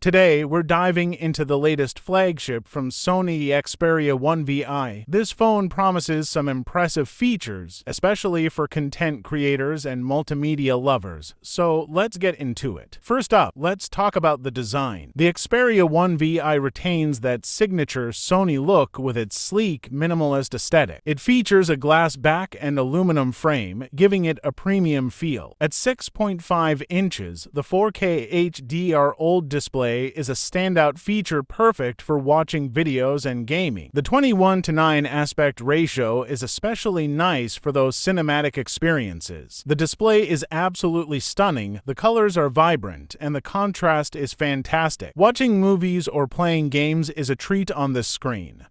Today, we're diving into the latest flagship from Sony Xperia 1VI. This phone promises some impressive features, especially for content creators and multimedia lovers, so let's get into it. First up, let's talk about the design. The Xperia 1VI retains that signature Sony look with its sleek, minimalist aesthetic. It features a glass back and aluminum frame, giving it a premium feel. At 6.5 inches, the 4K HDR OLED display is a standout feature perfect for watching videos and gaming. The 21:9 aspect ratio is especially nice for those cinematic experiences. The display is absolutely stunning, the colors are vibrant, and the contrast is fantastic. Watching movies or playing games is a treat on this screen.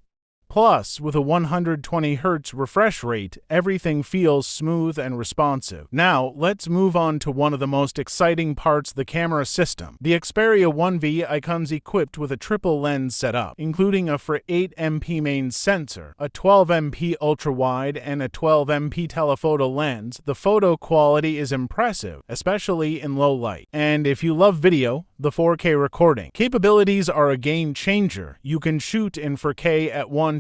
Plus, with a 120Hz refresh rate, everything feels smooth and responsive. Now, let's move on to one of the most exciting parts, the camera system. The Xperia 1VI comes equipped with a triple lens setup, including a 8MP main sensor, a 12MP ultra-wide, and a 12MP telephoto lens. The photo quality is impressive, especially in low light. And if you love video, the 4K recording capabilities are a game changer. You can shoot in 4K at 1:0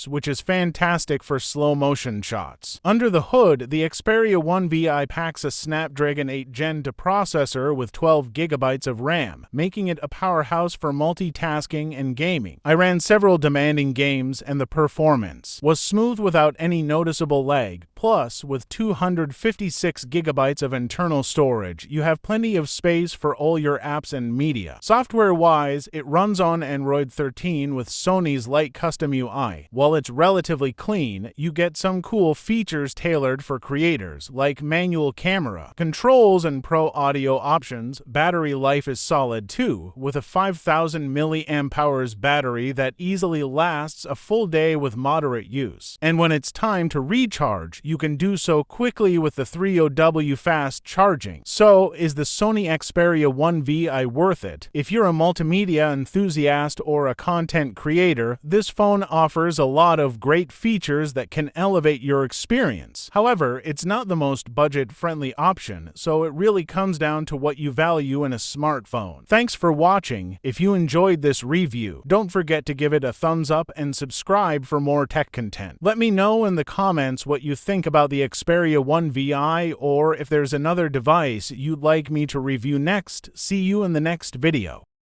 which is fantastic for slow motion shots. Under the hood, the Xperia 1VI packs a Snapdragon 8 Gen 2 processor with 12GB of RAM, making it a powerhouse for multitasking and gaming. I ran several demanding games and the performance was smooth without any noticeable lag. Plus, with 256GB of internal storage, you have plenty of space for all your apps and media. Software-wise, it runs on Android 13 with Sony's light custom UI. While it's relatively clean, you get some cool features tailored for creators, like manual camera, controls, and pro audio options. Battery life is solid too, with a 5000 mAh battery that easily lasts a full day with moderate use. And when it's time to recharge, you can do so quickly with the 3OW fast charging. So, is the Sony Xperia 1VI worth it? If you're a multimedia enthusiast or a content creator, this phone offers a lot of great features that can elevate your experience. However, it's not the most budget-friendly option, so it really comes down to what you value in a smartphone. Thanks for watching. If you enjoyed this review, don't forget to give it a thumbs up and subscribe for more tech content. Let me know in the comments what you think about the Xperia 1VI, or if there's another device you'd like me to review next. See you in the next video.